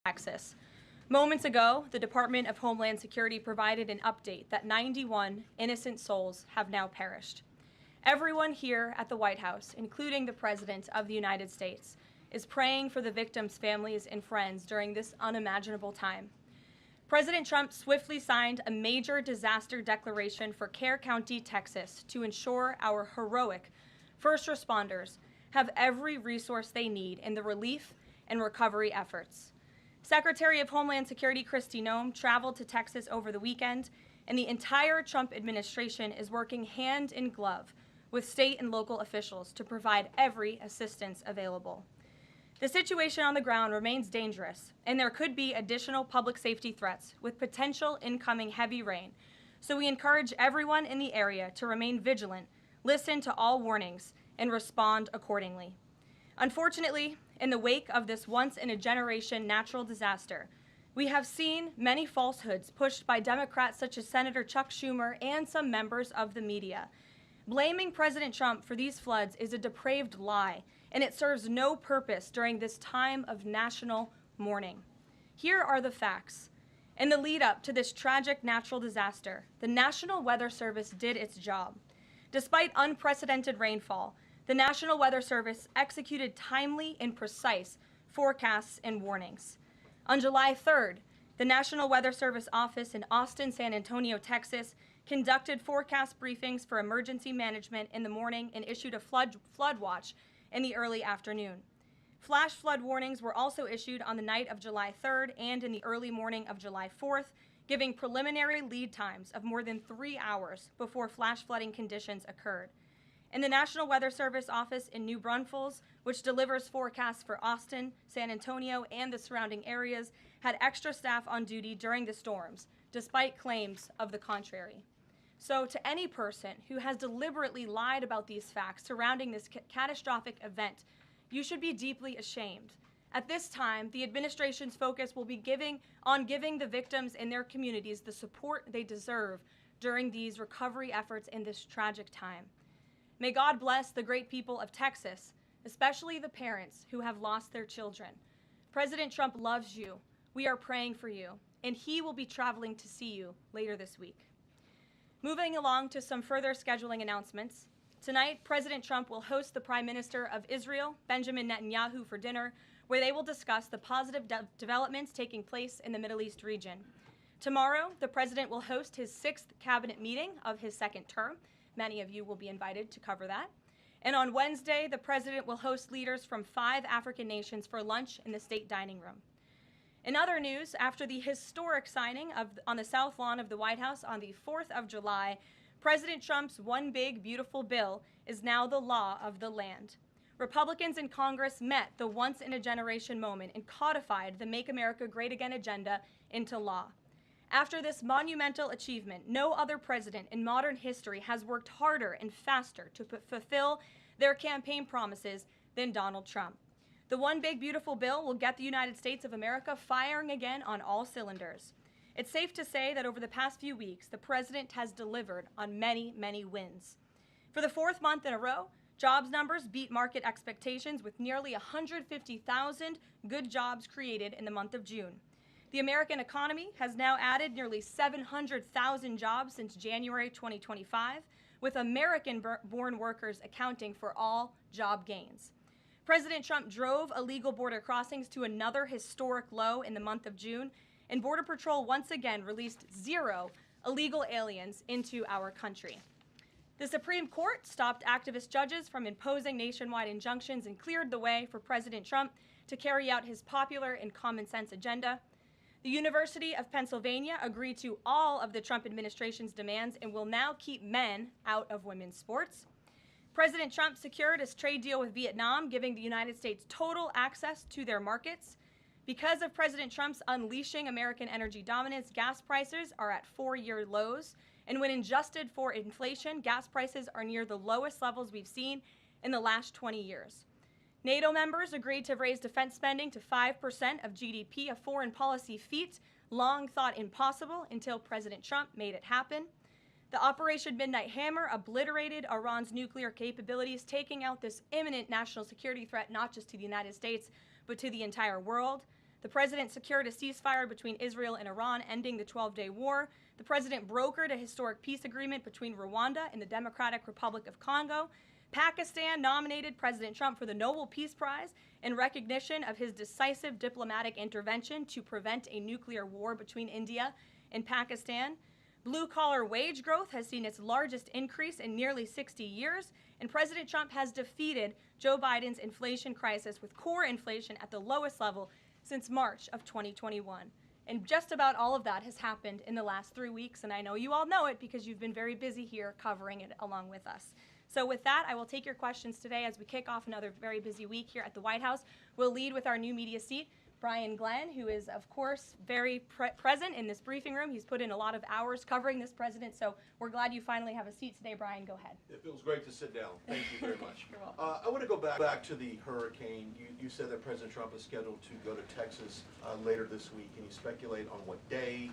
Texas. Moments ago, the Department of Homeland Security provided an update that 91 innocent souls have now perished. Everyone here at the White House, including the President of the United States, is praying for the victims' families and friends during this unimaginable time. President Trump swiftly signed a major disaster declaration for Kerr County, Texas, to ensure our heroic first responders have every resource they need in the relief and recovery efforts. Secretary of Homeland Security Kristi Noem traveled to Texas over the weekend, and the entire Trump administration is working hand in glove with state and local officials to provide every assistance available. The situation on the ground remains dangerous, and there could be additional public safety threats with potential incoming heavy rain, so we encourage everyone in the area to remain vigilant, listen to all warnings, and respond accordingly. Unfortunately, in the wake of this once-in-a-generation natural disaster, we have seen many falsehoods pushed by Democrats such as Senator Chuck Schumer and some members of the media. Blaming President Trump for these floods is a depraved lie, and it serves no purpose during this time of national mourning. Here are the facts. In the lead-up to this tragic natural disaster, the National Weather Service did its job. Despite unprecedented rainfall, the National Weather Service executed timely and precise forecasts and warnings. On July 3rd, the National Weather Service office in Austin, San Antonio, Texas, conducted forecast briefings for emergency management in the morning and issued a flood watch in the early afternoon. Flash flood warnings were also issued on the night of July 3rd and in the early morning of July 4th, giving preliminary lead times of more than 3 hours before flash flooding conditions occurred. And the National Weather Service office in New Braunfels, which delivers forecasts for Austin, San Antonio, and the surrounding areas, had extra staff on duty during the storms, despite claims of the contrary. So to any person who has deliberately lied about these facts surrounding this catastrophic event, you should be deeply ashamed. At this time, the administration's focus will be on giving the victims and their communities the support they deserve during these recovery efforts in this tragic time. May God bless the great people of Texas, especially the parents who have lost their children. President Trump loves you. We are praying for you, and he will be traveling to see you later this week. Moving along to some further scheduling announcements. Tonight, President Trump will host the Prime Minister of Israel, Benjamin Netanyahu, for dinner, where they will discuss the positive developments taking place in the Middle East region. Tomorrow, the President will host his 6th cabinet meeting of his 2nd term. Many of you will be invited to cover that. And on Wednesday, the President will host leaders from 5 African nations for lunch in the state dining room. In other news, after the historic signing on the South Lawn of the White House on the 4th of July, President Trump's One Big Beautiful Bill is now the law of the land. Republicans in Congress met the once-in-a-generation moment and codified the Make America Great Again agenda into law. After this monumental achievement, no other president in modern history has worked harder and faster to fulfill their campaign promises than Donald Trump. The One Big Beautiful Bill will get the United States of America firing again on all cylinders. It's safe to say that over the past few weeks, the president has delivered on many, many wins. For the 4th month in a row, jobs numbers beat market expectations with nearly 150,000 good jobs created in the month of June. The American economy has now added nearly 700,000 jobs since January 2025, with American-born workers accounting for all job gains. President Trump drove illegal border crossings to another historic low in the month of June, and Border Patrol once again released 0 illegal aliens into our country. The Supreme Court stopped activist judges from imposing nationwide injunctions and cleared the way for President Trump to carry out his popular and common sense agenda. The University of Pennsylvania agreed to all of the Trump administration's demands and will now keep men out of women's sports. President Trump secured his trade deal with Vietnam, giving the United States total access to their markets. Because of President Trump's unleashing American energy dominance, gas prices are at 4-year lows. And when adjusted for inflation, gas prices are near the lowest levels we've seen in the last 20 years. NATO members agreed to raise defense spending to 5% of GDP, a foreign policy feat long thought impossible until President Trump made it happen. The Operation Midnight Hammer obliterated Iran's nuclear capabilities, taking out this imminent national security threat not just to the United States, but to the entire world. The president secured a ceasefire between Israel and Iran, ending the 12-day war. The president brokered a historic peace agreement between Rwanda and the Democratic Republic of Congo. Pakistan nominated President Trump for the Nobel Peace Prize in recognition of his decisive diplomatic intervention to prevent a nuclear war between India and Pakistan. Blue-collar wage growth has seen its largest increase in nearly 60 years, and President Trump has defeated Joe Biden's inflation crisis with core inflation at the lowest level since March of 2021. And just about all of that has happened in the last 3 weeks, and I know you all know it because you've been very busy here covering it along with us. So with that, I will take your questions today as we kick off another very busy week here at the White House. We'll lead with our new media seat, Brian Glenn, who is, of course, very present in this briefing room. He's put in a lot of hours covering this president, so we're glad you finally have a seat today. Brian, go ahead. It feels great to sit down. Thank you very much. You're welcome. I want to go back to the hurricane. You said that President Trump is scheduled to go to Texas later this week. Can you speculate on what day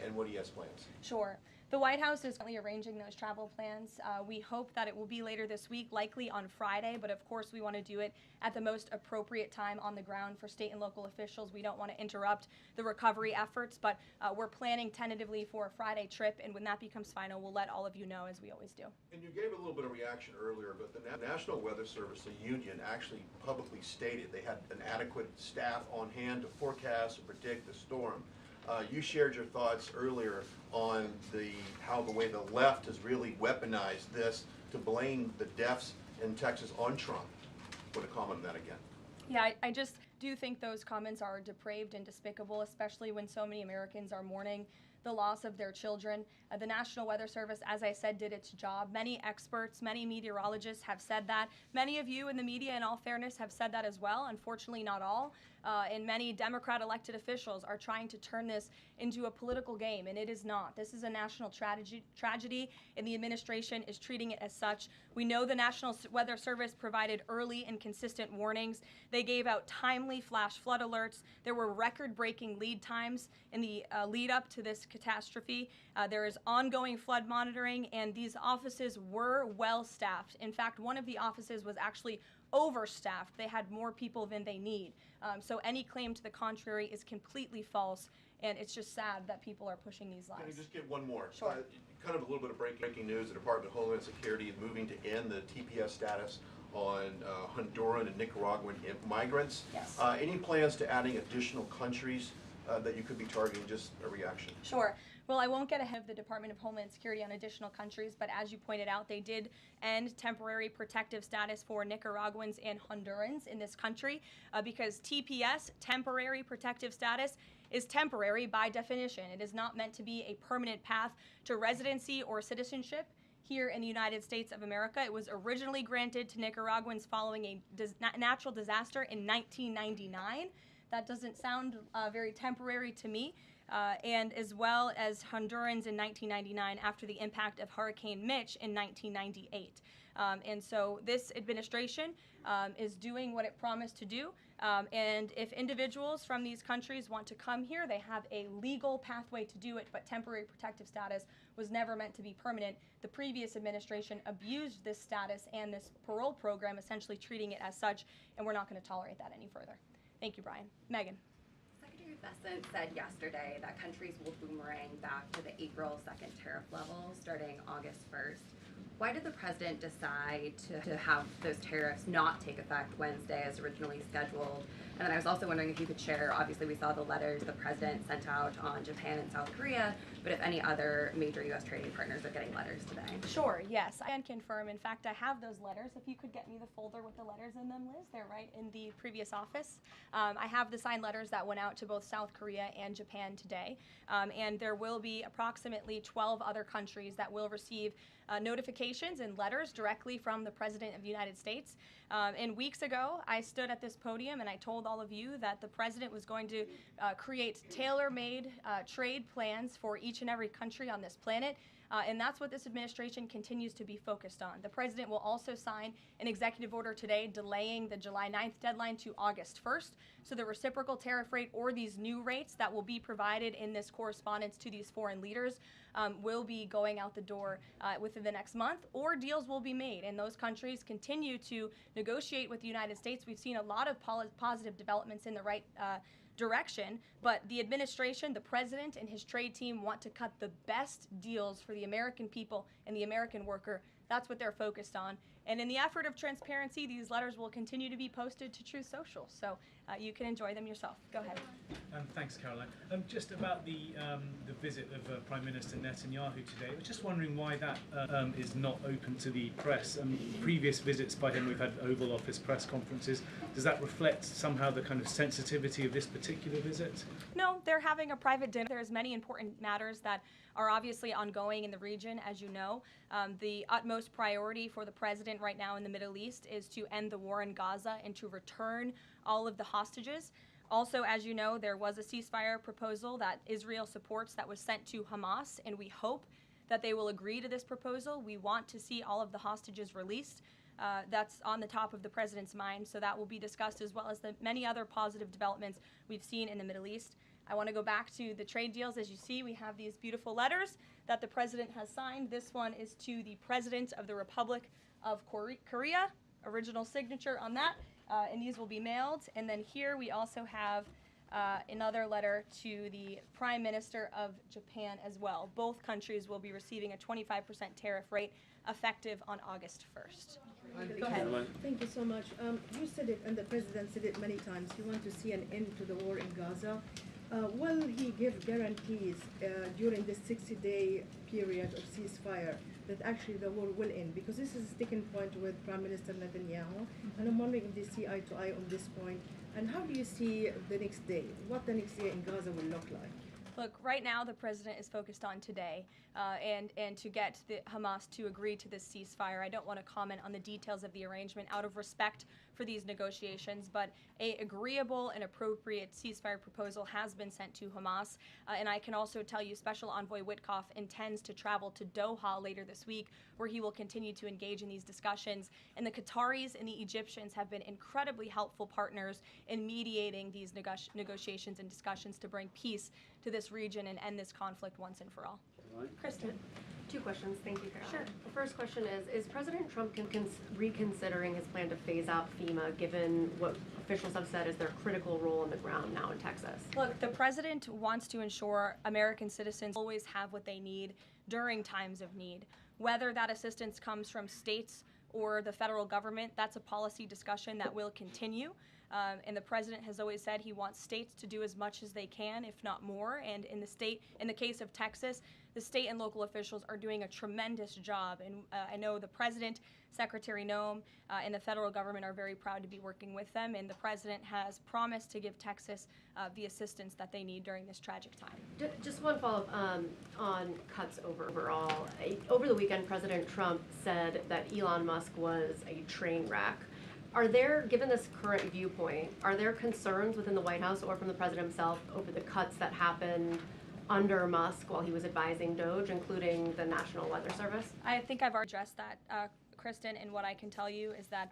and what he has plans? Sure. The White House is currently arranging those travel plans. We hope that it will be later this week, likely on Friday, but of course we want to do it at the most appropriate time on the ground for state and local officials. We don't want to interrupt the recovery efforts, but we're planning tentatively for a Friday trip, and when that becomes final, we'll let all of you know, as we always do. And you gave a little bit of reaction earlier, but the National Weather Service, the union, actually publicly stated they had an adequate staff on hand to forecast and predict the storm. You shared your thoughts earlier on how the way the left has really weaponized this to blame the deaths in Texas on Trump. Want to comment on that again? Yeah, I just do think those comments are depraved and despicable, especially when so many Americans are mourning the loss of their children. The National Weather Service, as I said, did its job. Many experts, many meteorologists have said that. Many of you in the media, in all fairness, have said that as well. Unfortunately, not all. And many Democrat elected officials are trying to turn this into a political game, and it is not. This is a national tragedy, and the administration is treating it as such. We know the National Weather Service provided early and consistent warnings. They gave out timely flash flood alerts. There were record-breaking lead times in the lead up to this catastrophe. There is ongoing flood monitoring, and these offices were well staffed. In fact, one of the offices was actually overstaffed. They had more people than they need. So any claim to the contrary is completely false, and it's just sad that people are pushing these lies. Can I just get one more? Sure. Kind of a little bit of breaking news. The Department of Homeland Security is moving to end the TPS status on Honduran and Nicaraguan migrants. Yes. Any plans to adding additional countries that you could be targeting? Just a reaction. Sure. Well, I won't get ahead of the Department of Homeland Security on additional countries, but as you pointed out, they did end temporary protective status for Nicaraguans and Hondurans in this country because TPS, temporary protective status, is temporary by definition. It is not meant to be a permanent path to residency or citizenship here in the United States of America. It was originally granted to Nicaraguans following a natural disaster in 1999. That doesn't sound very temporary to me. And as well as Hondurans in 1999 after the impact of Hurricane Mitch in 1998. And so this administration is doing what it promised to do. And if individuals from these countries want to come here, they have a legal pathway to do it, but temporary protective status was never meant to be permanent. The previous administration abused this status and this parole program, essentially treating it as such, and we're not going to tolerate that any further. Thank you, Brian. Megan. Secretary Bessent said yesterday that countries will boomerang back to the April 2nd tariff level starting August 1st. Why did the president decide to have those tariffs not take effect Wednesday as originally scheduled? And then I was also wondering if you could share, obviously we saw the letters the president sent out on Japan and South Korea, but if any other major U.S. trading partners are getting letters today. Sure, yes, I can confirm. In fact, I have those letters. If you could get me the folder with the letters in them, Liz, they're right in the previous office. I have the signed letters that went out to both South Korea and Japan today. And there will be approximately 12 other countries that will receive notifications and letters directly from the President of the United States. And weeks ago, I stood at this podium and I told all of you that the President was going to create tailor-made trade plans for each and every country on this planet. And that's what this administration continues to be focused on. The President will also sign an executive order today delaying the July 9th deadline to August 1st. So the reciprocal tariff rate or these new rates that will be provided in this correspondence to these foreign leaders will be going out the door within the next month, or deals will be made. And those countries continue to negotiate with the United States. We've seen a lot of positive developments in the right direction, but the administration, the president, and his trade team want to cut the best deals for the American people and the American worker. That's what they're focused on. And in the effort of transparency, these letters will continue to be posted to Truth Social, so you can enjoy them yourself. Go ahead. Thanks, Karoline. Just about the visit of Prime Minister Netanyahu today, I was just wondering why that is not open to the press. Previous visits by him, we've had Oval Office press conferences. Does that reflect somehow the kind of sensitivity of this particular visit? No, they're having a private dinner. There's many important matters that are obviously ongoing in the region, as you know. The utmost priority for the president right now in the Middle East is to end the war in Gaza and to return all of the hostages. Also, as you know, there was a ceasefire proposal that Israel supports that was sent to Hamas, and we hope that they will agree to this proposal. We want to see all of the hostages released. That's on the top of the president's mind, so that will be discussed, as well as the many other positive developments we've seen in the Middle East. I want to go back to the trade deals. As you see, we have these beautiful letters that the president has signed. This one is to the President of the Republic of Korea, original signature on that, and these will be mailed. And then here we also have another letter to the Prime Minister of Japan as well. Both countries will be receiving a 25% tariff rate effective on August 1st. Go ahead. Thank you so much. You said it, and the president said it many times. You want to see an end to the war in Gaza. Will he give guarantees during this 60-day period of ceasefire that actually the war will end? Because this is a sticking point with Prime Minister Netanyahu, and I'm wondering if they see eye to eye on this point. And how do you see the next day? What the next day in Gaza will look like? Look, right now the president is focused on today and to get the Hamas to agree to this ceasefire. I don't want to comment on the details of the arrangement out of respect for these negotiations, but a agreeable and appropriate ceasefire proposal has been sent to Hamas. And I can also tell you Special Envoy Witkoff intends to travel to Doha later this week, where he will continue to engage in these discussions. And the Qataris and the Egyptians have been incredibly helpful partners in mediating these negotiations and discussions to bring peace to this region and end this conflict once and for all. Kristen. Two questions. Thank you, Karoline. Sure. The first question is President Trump reconsidering his plan to phase out FEMA, given what officials have said is their critical role on the ground now in Texas? Look, the president wants to ensure American citizens always have what they need during times of need. Whether that assistance comes from states or the federal government, that's a policy discussion that will continue. And the president has always said he wants states to do as much as they can, if not more. And in the case of Texas, the state and local officials are doing a tremendous job. And I know the president, Secretary Noem, and the federal government are very proud to be working with them. And the president has promised to give Texas the assistance that they need during this tragic time. Just one follow-up on cuts overall. Over the weekend, President Trump said that Elon Musk was a train wreck. Are there, given this current viewpoint, are there concerns within the White House or from the president himself over the cuts that happened under Musk while he was advising DOGE, including the National Weather Service? I think I've already addressed that, Kristen, and what I can tell you is that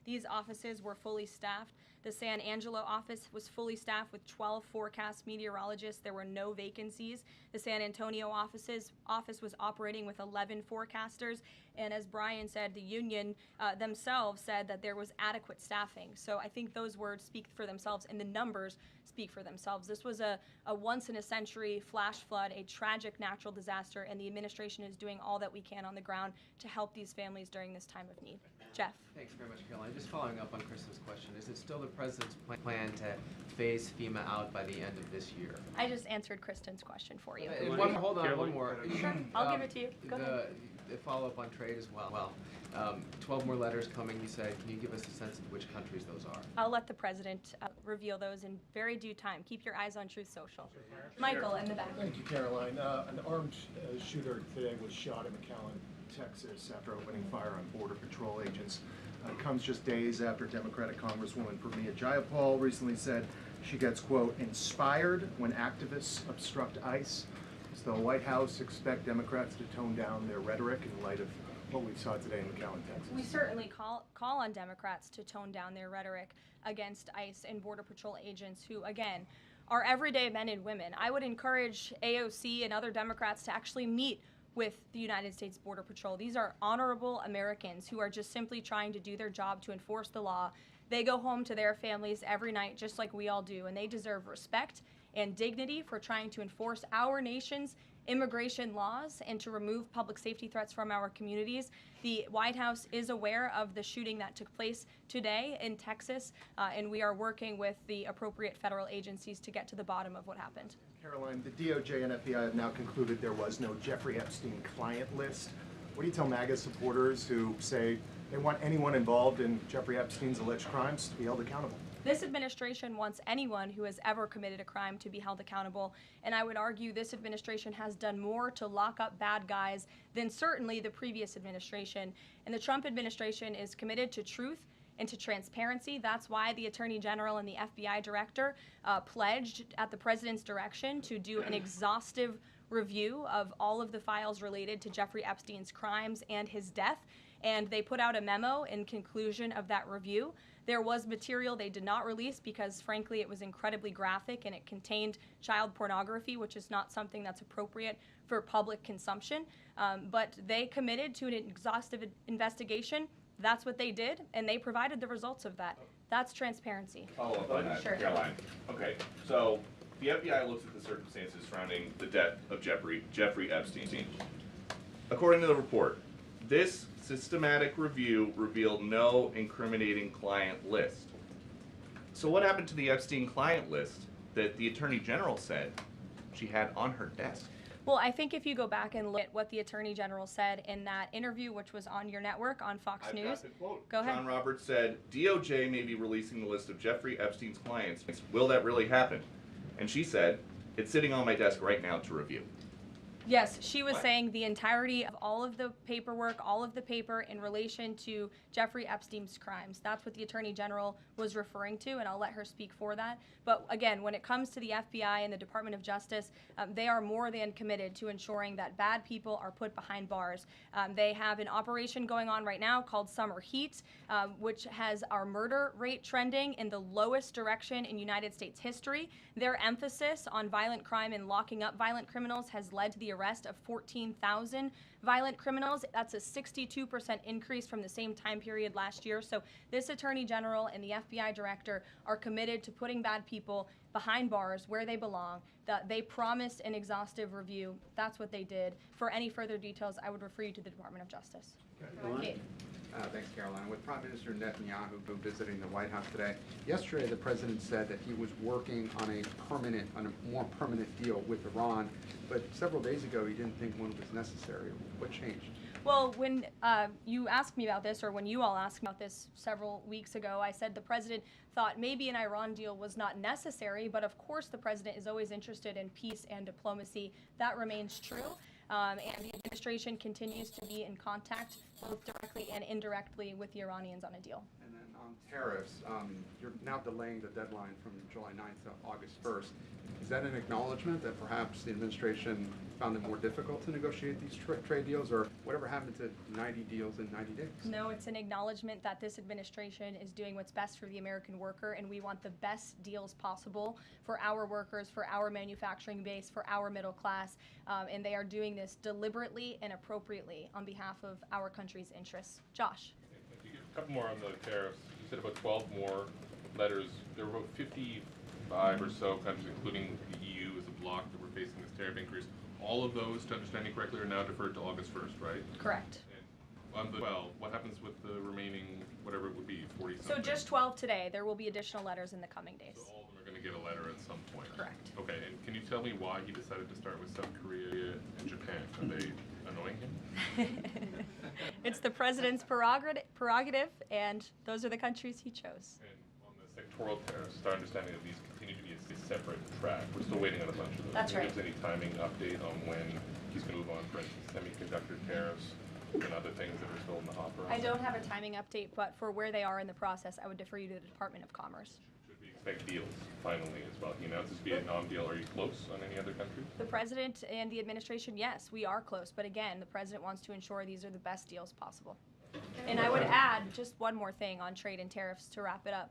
these offices were fully staffed. The San Angelo office was fully staffed with 12 forecast meteorologists. There were no vacancies. The San Antonio office was operating with 11 forecasters. And as Brian said, the union themselves said that there was adequate staffing. So I think those words speak for themselves, and the numbers speak for themselves. This was a once-in-a-century flash flood, a tragic natural disaster, and the administration is doing all that we can on the ground to help these families during this time of need. Jeff. Thanks very much, Karoline. Just following up on Kristen's question, is it still the president's plan to phase FEMA out by the end of this year? I just answered Kristen's question for you. Hold on, one more. Sure, I'll give it to you. Go ahead. The follow-up on trade as well. 12 more letters coming, you said. Can you give us a sense of which countries those are? I'll let the president reveal those in very due time. Keep your eyes on Truth Social. Michael, in the back. Thank you, Karoline. An armed shooter today was shot in McAllen, Texas, after opening fire on Border Patrol agents. Comes just days after Democratic Congresswoman Pramila Jayapal recently said she gets, quote, inspired when activists obstruct ICE. Does the White House expect Democrats to tone down their rhetoric in light of what we saw today in McAllen, Texas? We certainly call on Democrats to tone down their rhetoric against ICE and Border Patrol agents who, again, are everyday men and women. I would encourage AOC and other Democrats to actually meet with the United States Border Patrol. These are honorable Americans who are just simply trying to do their job to enforce the law, They go home to their families every night just like we all do, and they deserve respect and dignity for trying to enforce our nation's immigration laws and to remove public safety threats from our communities. The White House is aware of the shooting that took place today in Texas, and we are working with the appropriate federal agencies to get to the bottom of what happened. Karoline, the DOJ and FBI have now concluded there was no Jeffrey Epstein client list. What do you tell MAGA supporters who say they want anyone involved in Jeffrey Epstein's alleged crimes to be held accountable? This administration wants anyone who has ever committed a crime to be held accountable, and I would argue this administration has done more to lock up bad guys than certainly the previous administration. And the Trump administration is committed to truth and to transparency. That's why the Attorney General and the FBI Director pledged at the President's direction to do an exhaustive review of all of the files related to Jeffrey Epstein's crimes and his death. And they put out a memo in conclusion of that review. There was material they did not release because, frankly, it was incredibly graphic and it contained child pornography, which is not something that's appropriate for public consumption. But they committed to an exhaustive investigation. That's what they did, and they provided the results of that. That's transparency. Follow up on that, Sure. Caroline. Okay, so the FBI looks at the circumstances surrounding the death of Jeffrey Epstein. According to the report, this systematic review revealed no incriminating client list. So what happened to the Epstein client list that the Attorney General said she had on her desk? Well, I think if you go back and look at what the Attorney General said in that interview, which was on your network, on Fox I've News. got the quote. Go ahead. John Roberts said, DOJ may be releasing the list of Jeffrey Epstein's clients. Will that really happen? And she said, it's sitting on my desk right now to review. Yes, she was What? saying the entirety of all of the paperwork, all of the paper in relation to Jeffrey Epstein's crimes. That's what the Attorney General was referring to, and I'll let her speak for that. But again, when it comes to the FBI and the Department of Justice, they are more than committed to ensuring that bad people are put behind bars. They have an operation going on right now called Summer Heat, which has our murder rate trending in the lowest direction in United States history. Their emphasis on violent crime and locking up violent criminals has led to the arrest of 14,000 violent criminals. That's a 62% increase from the same time period last year. So this Attorney General and the FBI Director are committed to putting bad people behind bars where they belong. They promised an exhaustive review. That's what they did. For any further details, I would refer you to the Department of Justice. Kate. Thanks, Caroline. With Prime Minister Netanyahu visiting the White House today, yesterday the president said that he was working on a more permanent deal with Iran, but several days ago he didn't think one was necessary. What changed? Well, when you asked me about this, or when you all asked me about this several weeks ago, I said the president thought maybe an Iran deal was not necessary, but of course the president is always interested in peace and diplomacy. That remains true. And the administration continues to be in contact both directly and indirectly with the Iranians on a deal. And then on tariffs, you're now delaying the deadline from July 9th to August 1st. Is that an acknowledgement that perhaps the administration found it more difficult to negotiate these trade deals, or whatever happened to 90 deals in 90 days? No, it's an acknowledgement that this administration is doing what's best for the American worker, and we want the best deals possible for our workers, for our manufacturing base, for our middle class, and they are doing this deliberately and appropriately on behalf of our country's interests. Josh. A couple more on the tariffs. You said about 12 more letters. There were about 55 or so countries, including the EU as a bloc, that were facing this tariff increase. All of those, to understand you correctly, are now deferred to August 1st, right? Correct. And on the 12, what happens with the remaining, whatever it would be, 40 something? So just 12 today. There will be additional letters in the coming days. So all of them are going to get a letter at some point? Correct. Okay, and can you tell me why he decided to start with South Korea and Japan? Are they annoying him? It's the president's prerogative, and those are the countries he chose. And on the sectoral tariffs, it's our understanding that these continue to be a separate track. We're still waiting on a bunch of those. That's Can you right. give us any timing update on when he's going to move on, for instance, semiconductor tariffs and other things that are still in the hopper? I don't have a timing update, but for where they are in the process, I would defer you to the Department of Commerce. Should we expect deals finally as well? He announced his Vietnam deal. Are you close on any other countries? The president and the administration, yes, we are close. But again, the president wants to ensure these are the best deals possible. And I would add just one more thing on trade and tariffs to wrap it up.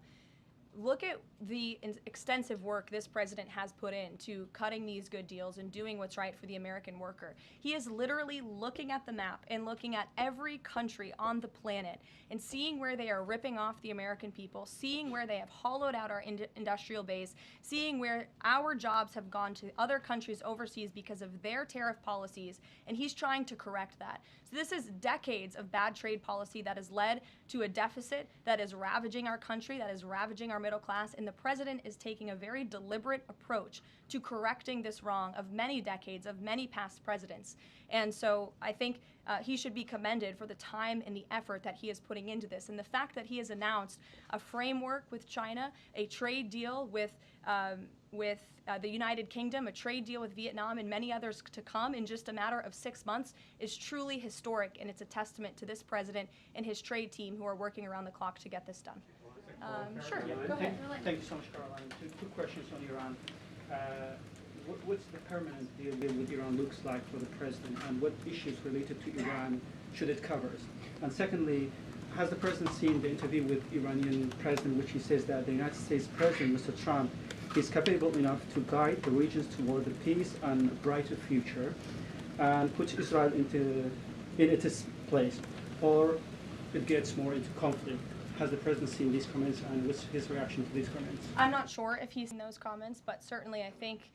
look at the extensive work this president has put into cutting these good deals and doing what's right for the American worker. He is literally looking at the map and looking at every country on the planet and seeing where they are ripping off the American people, seeing where they have hollowed out our industrial base, seeing where our jobs have gone to other countries overseas because of their tariff policies, and he's trying to correct that. So this is decades of bad trade policy that has led to a deficit that is ravaging our country, that is ravaging our middle class, and the president is taking a very deliberate approach to correcting this wrong of many decades, of many past presidents. And so I think he should be commended for the time and the effort that he is putting into this. And the fact that he has announced a framework with China, a trade deal with the United Kingdom, a trade deal with Vietnam, and many others to come in just a matter of 6 months is truly historic, and it's a testament to this president and his trade team who are working around the clock to get this done. Sure, go ahead. Thank you so much, Caroline. Two questions on Iran. What's the permanent deal with Iran looks like for the president, and what issues related to Iran should it cover? And secondly, has the president seen the interview with Iranian president, which he says that the United States president, Mr. Trump, is capable enough to guide the regions toward a peace and a brighter future, and put Israel in its place, or it gets more into conflict? Has the president seen these comments, and what's his reaction to these comments? I'm not sure if he's seen those comments, but certainly I think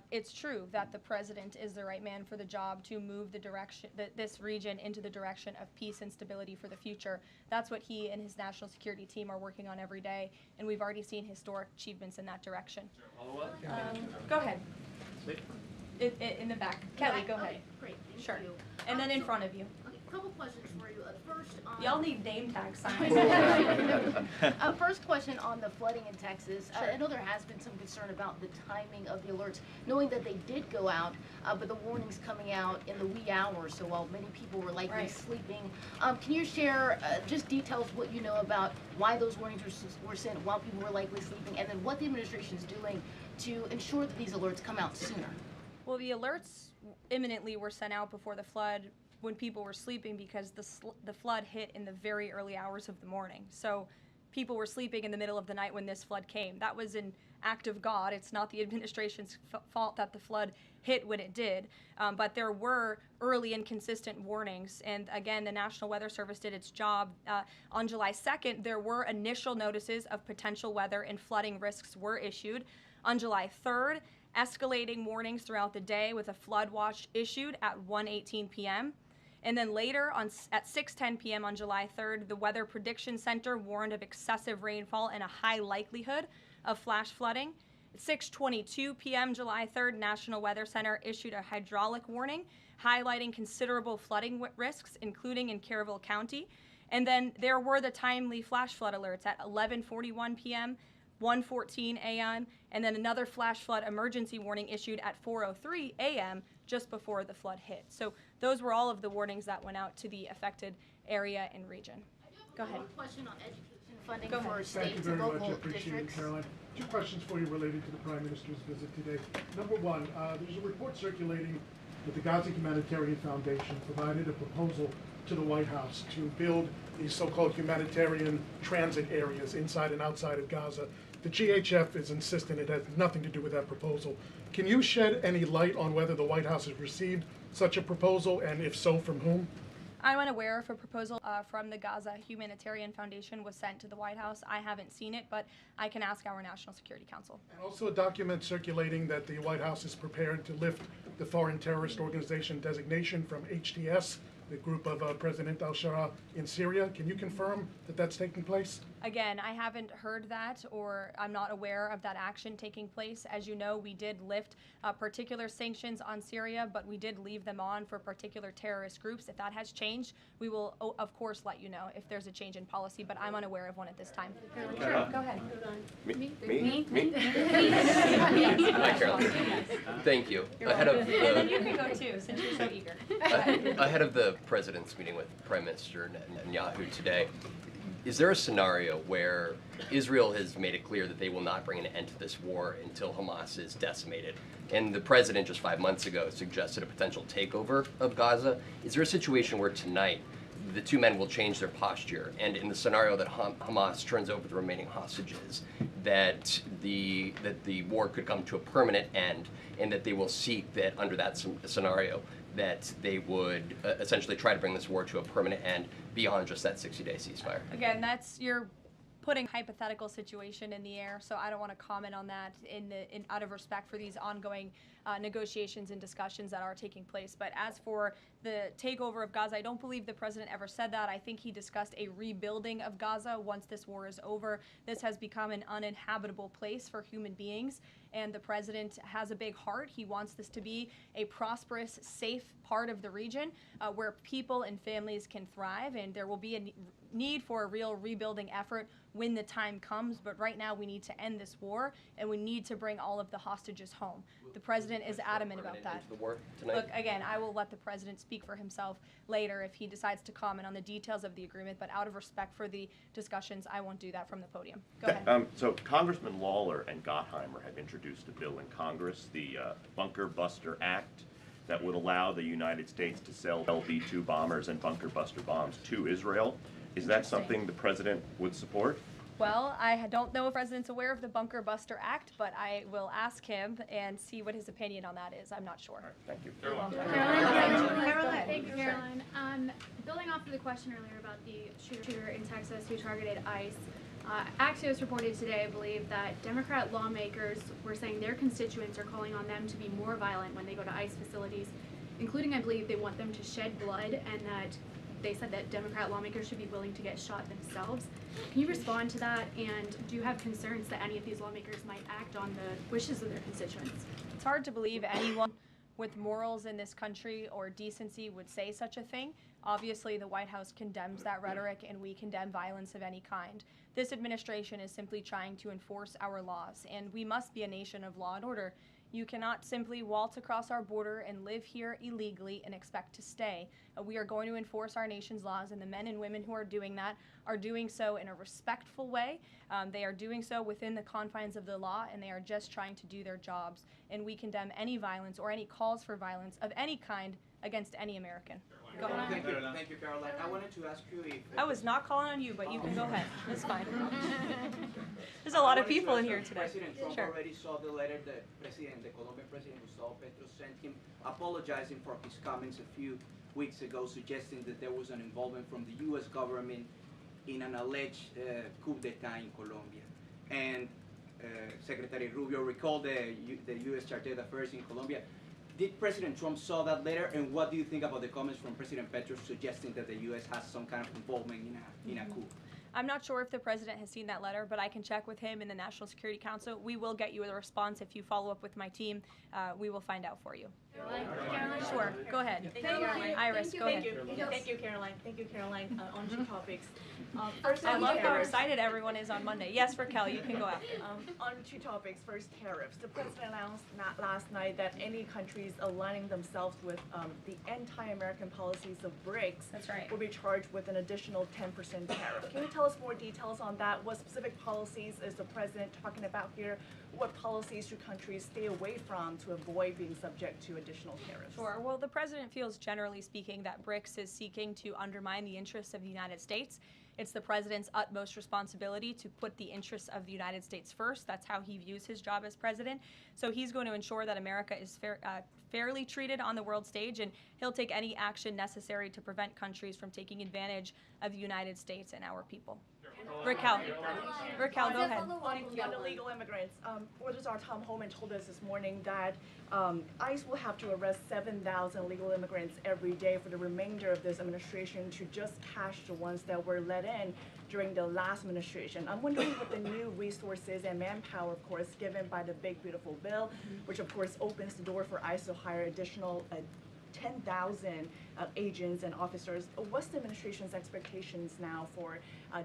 it's true that the president is the right man for the job to move the direction, this region into the direction of peace and stability for the future. That's what he and his national security team are working on every day, and we've already seen historic achievements in that direction. Go ahead. In the back. Kelly, go ahead. Okay, great, thank Sure. you. And then in front of you. Okay, a couple questions for you. First, Y'all need name tag signs. First question on the flooding in Texas. Sure. I know there has been some concern about the timing of the alerts, knowing that they did go out, but the warnings coming out in the wee hours, so while many people were likely sleeping. Can you share just details what you know about why those warnings were sent while people were likely sleeping, and then what the administration is doing to ensure that these alerts come out sooner? Well, the alerts imminently were sent out before the flood when people were sleeping, because the flood hit in the very early hours of the morning. So people were sleeping in the middle of the night when this flood came. That was an act of God. It's not the administration's fault that the flood hit when it did. But there were early and consistent warnings. And again, the National Weather Service did its job. On July 2nd, there were initial notices of potential weather and flooding risks were issued. On July 3rd, escalating warnings throughout the day with a flood watch issued at 1:18 p.m. And then later at 6:10 p.m. on July 3rd, the Weather Prediction Center warned of excessive rainfall and a high likelihood of flash flooding. At 6:22 p.m. July 3rd, National Weather Center issued a hydraulic warning highlighting considerable flooding risks, including in Caryville County. And then there were the timely flash flood alerts at 11:41 p.m., 1:14 a.m., and then another flash flood emergency warning issued at 4:03 a.m. just before the flood hit. So those were all of the warnings that went out to the affected area and region. Go ahead. One question on education funding Go for ahead. states and local districts. Caroline. Two questions for you related to the Prime Minister's visit today. Number one, there's a report circulating that the Gaza Humanitarian Foundation provided a proposal to the White House to build these so-called humanitarian transit areas inside and outside of Gaza. The GHF is insistent it has nothing to do with that proposal. Can you shed any light on whether the White House has received such a proposal, and if so, from whom? I'm unaware if a proposal from the Gaza Humanitarian Foundation was sent to the White House. I haven't seen it, but I can ask our National Security Council. And also a document circulating that the White House is prepared to lift the Foreign Terrorist Organization designation from HTS, the group of President al-Shara in Syria. Can you confirm that that's taking place? Again, I haven't heard that, or I'm not aware of that action taking place. As you know, we did lift particular sanctions on Syria, but we did leave them on for particular terrorist groups. If that has changed, we will, of course, let you know if there's a change in policy, but I'm unaware of one at this time. Sure, go ahead. Me? Hi, Caroline. Thank you. Ahead of And then you can go too, since you're so eager. ahead of the president's meeting with Prime Minister Netanyahu today, is there a scenario where Israel has made it clear that they will not bring an end to this war until Hamas is decimated? And the president just 5 months ago suggested a potential takeover of Gaza. Is there a situation where tonight the two men will change their posture, and in the scenario that Hamas turns over the remaining hostages, that the war could come to a permanent end, and that they will seek that under that scenario that they would essentially try to bring this war to a permanent end beyond just that 60-day ceasefire. Again, you're putting a hypothetical situation in the air, so I don't want to comment on that out of respect for these ongoing negotiations and discussions that are taking place. But as for the takeover of Gaza, I don't believe the president ever said that. I think he discussed a rebuilding of Gaza once this war is over. This has become an uninhabitable place for human beings, and the president has a big heart. He wants this to be a prosperous, safe part of the region where people and families can thrive, and there will be a need for a real rebuilding effort when the time comes. But right now we need to end this war, and we need to bring all of the hostages home. The president is adamant about that. The war tonight? Look, again, I will let the president speak for himself later if he decides to comment on the details of the agreement, but out of respect for the discussions, I won't do that from the podium. Go ahead. So Congressman Lawler and Gottheimer have introduced a bill in Congress, the Bunker Buster Act, that would allow the United States to sell B-2 bombers and bunker buster bombs to Israel. Is that something the president would support? Well, I don't know if the president's aware of the Bunker Buster Act, but I will ask him and see what his opinion on that is. I'm not sure. Right, thank you. Karoline. Thank you, Karoline. Building off of the question earlier about the shooter in Texas who targeted ICE, Axios reported today, I believe, that Democrat lawmakers were saying their constituents are calling on them to be more violent when they go to ICE facilities, including, I believe, they want them to shed blood, and that they said that Democrat lawmakers should be willing to get shot themselves. Can you respond to that, and do you have concerns that any of these lawmakers might act on the wishes of their constituents? It's hard to believe anyone with morals in this country or decency would say such a thing. Obviously, the White House condemns that rhetoric, and we condemn violence of any kind. This administration is simply trying to enforce our laws, and we must be a nation of law and order. You cannot simply waltz across our border and live here illegally and expect to stay. We are going to enforce our nation's laws, and the men and women who are doing that are doing so in a respectful way. They are doing so within the confines of the law, and they are just trying to do their jobs. And we condemn any violence or any calls for violence of any kind against any American. Go ahead. Thank you, Karoline. I wanted to ask you if... I was not calling on you, but you can go ahead. It's fine. There's a lot of people in here today. President Trump already saw the letter that the Colombian president Gustavo Petro sent him, apologizing for his comments a few weeks ago, suggesting that there was an involvement from the U.S. government in an alleged coup d'etat in Colombia. And Secretary Rubio recalled the U.S. Chargé d'Affaires in Colombia. Did President Trump saw that letter, and what do you think about the comments from President Petro suggesting that the U.S. has some kind of involvement in a coup? I'm not sure if the president has seen that letter, but I can check with him in the National Security Council. We will get you a response if you follow up with my team. We will find out for you. Karoline? Sure, go ahead. Thank you. Iris, go ahead. Thank you, Karoline. Thank you, Karoline. On two topics. I love how excited everyone is on Monday. Yes, Raquel, you can go after. On two topics. First, tariffs. The president announced last night that any countries aligning themselves with the anti-American policies of BRICS will be charged with an additional 10% tariff. Can you tell us more details on that? What specific policies is the president talking about here? What policies should countries stay away from to avoid being subject to additional tariffs? Sure. Well, the president feels, generally speaking, that BRICS is seeking to undermine the interests of the United States. It's the president's utmost responsibility to put the interests of the United States first. That's how he views his job as president. So he's going to ensure that America is fairly treated on the world stage, and he'll take any action necessary to prevent countries from taking advantage of the United States and our people. Raquel, go ahead. On illegal immigrants, Registrar Tom Homan told us this morning that ICE will have to arrest 7,000 illegal immigrants every day for the remainder of this administration to just catch the ones that were let in during the last administration. I'm wondering what the new resources and manpower, of course, given by the Big Beautiful Bill, which of course opens the door for ICE to hire additional 10,000 agents and officers. What's the administration's expectations now for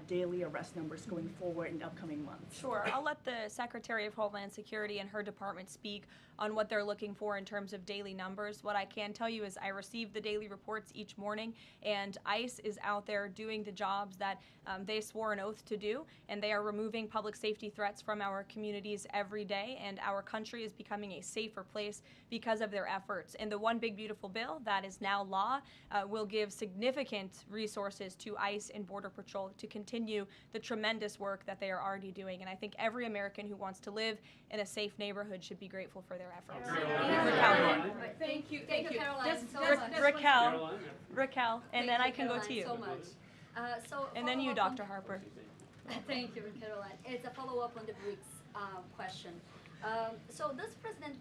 daily arrest numbers going forward in the upcoming months? Sure. I'll let the Secretary of Homeland Security and her department speak on what they're looking for in terms of daily numbers. What I can tell you is I receive the daily reports each morning, and ICE is out there doing the jobs that they swore an oath to do, and they are removing public safety threats from our communities every day, and our country is becoming a safer place because of their efforts. And the One Big Beautiful Bill that is now law Gaza will give significant resources to ICE and Border Patrol to continue the tremendous work that they are already doing. And I think every American who wants to live in a safe neighborhood should be grateful for their efforts. Thank you, Karoline, Just so much. Raquel, and then I can go to you. So much. And then you, Dr. Harper. Thank you, Karoline. It's a follow-up on the BRICS question. So does President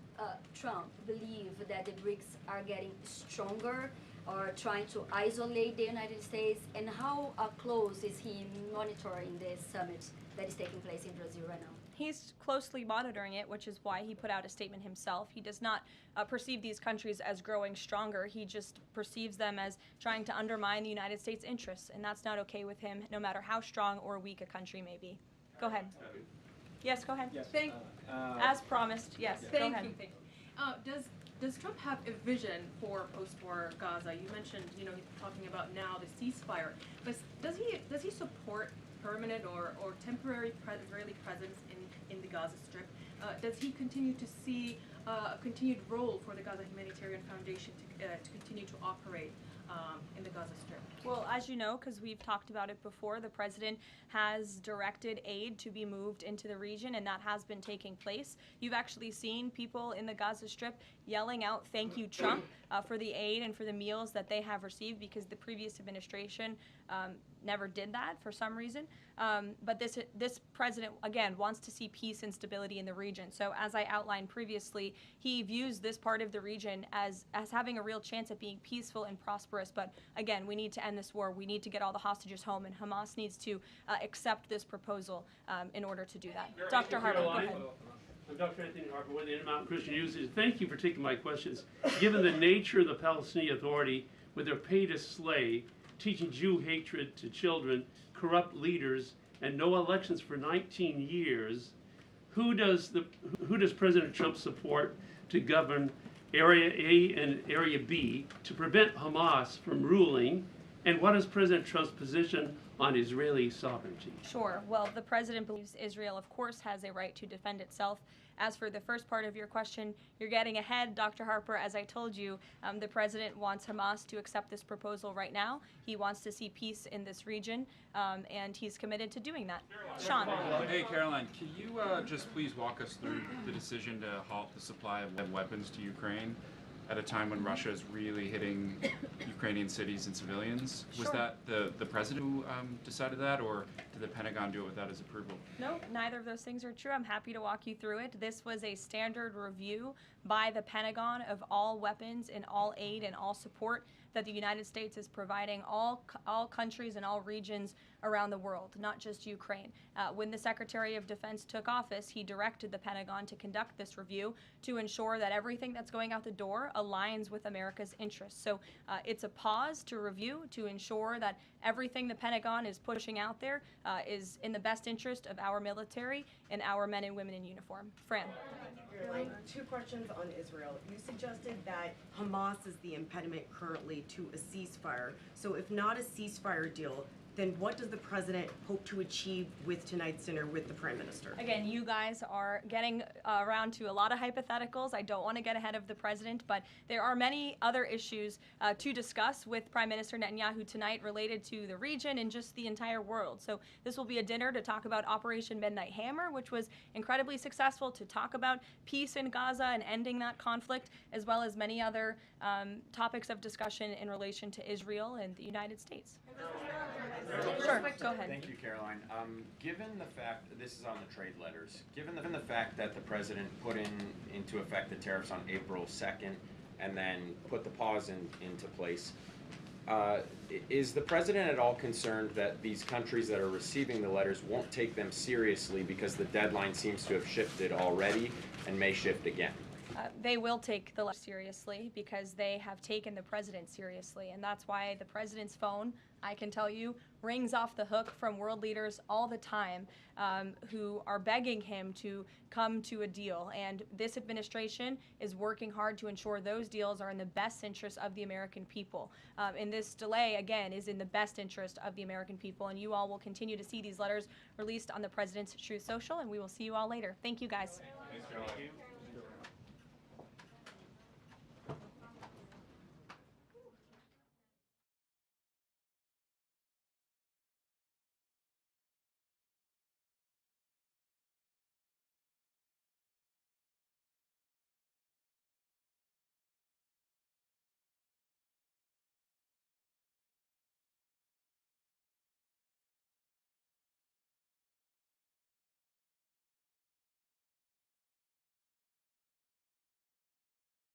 Trump believe that the BRICS are getting stronger or trying to isolate the United States? And how close is he monitoring this summit that is taking place in Brazil right now? He's closely monitoring it, which is why he put out a statement himself. He does not perceive these countries as growing stronger. He just perceives them as trying to undermine the United States' interests, and that's not okay with him, no matter how strong or weak a country may be. Go ahead. Yes, go ahead. Yes. As promised, yes, go ahead. Thank you. Does Trump have a vision for post-war Gaza? You mentioned, he's talking about now the ceasefire, but does he support permanent or temporary Israeli presence in the Gaza Strip? Does he continue to see a continued role for the Gaza Humanitarian Foundation to continue to operate in the Gaza Strip? Well, as you know, because we've talked about it before, the president has directed aid to be moved into the region, and that has been taking place. You've actually seen people in the Gaza Strip yelling out, "Thank you, Trump," for the aid and for the meals that they have received, because the previous administration never did that for some reason. But this president, again, wants to see peace and stability in the region. So as I outlined previously, he views this part of the region as having a real chance at being peaceful and prosperous. But again, we need to end this war. We need to get all the hostages home, and Hamas needs to accept this proposal in order to do that. Dr. Harper, go ahead. I'm Dr. Anthony Harper with the Intermountain Christian News. Thank you for taking my questions. Given the nature of the Palestinian Authority, with their pay to slay, teaching Jew hatred to children, corrupt leaders, and no elections for 19 years, who does President Trump support to govern Area A and Area B to prevent Hamas from ruling? And what is President Trump's position on Israeli sovereignty? Sure. Well, the president believes Israel, of course, has a right to defend itself. As for the first part of your question, you're getting ahead, Dr. Harper. As I told you, the president wants Hamas to accept this proposal right now. He wants to see peace in this region, and he's committed to doing that. Sean. Hey, Karoline, can you just please walk us through the decision to halt the supply of weapons to Ukraine at a time when Russia is really hitting Ukrainian cities and civilians? Was that the president who decided that, or did the Pentagon do it without his approval? No, neither of those things are true. I'm happy to walk you through it. This was a standard review by the Pentagon of all weapons and all aid and all support that the United States is providing all countries and all regions around the world, not just Ukraine. When the Secretary of Defense took office, he directed the Pentagon to conduct this review to ensure that everything that's going out the door aligns with America's interests. So it's a pause to review to ensure that everything the Pentagon is pushing out there is in the best interest of our military and our men and women in uniform. Fran. Two questions on Israel. You suggested that Hamas is the impediment currently to a ceasefire. So if not a ceasefire deal, then what does the president hope to achieve with tonight's dinner with the prime minister? Again, you guys are getting around to a lot of hypotheticals. I don't want to get ahead of the president, but there are many other issues to discuss with Prime Minister Netanyahu tonight related to the region and just the entire world. So this will be a dinner to talk about Operation Midnight Hammer, which was incredibly successful, to talk about peace in Gaza and ending that conflict, as well as many other topics of discussion in relation to Israel and the United States. Sure, go ahead. Thank you, Karoline. Given the fact, this is on the trade letters, given the fact that the president put into effect the tariffs on April 2nd and then put the pause into place, is the president at all concerned that these countries that are receiving the letters won't take them seriously because the deadline seems to have shifted already and may shift again? They will take the letter seriously because they have taken the president seriously, and that's why the president's phone, I can tell you, rings off the hook from world leaders all the time who are begging him to come to a deal. And this administration is working hard to ensure those deals are in the best interest of the American people. And this delay, again, is in the best interest of the American people. And you all will continue to see these letters released on the president's Truth Social, and we will see you all later. Thank you, guys. Thanks, Caroline.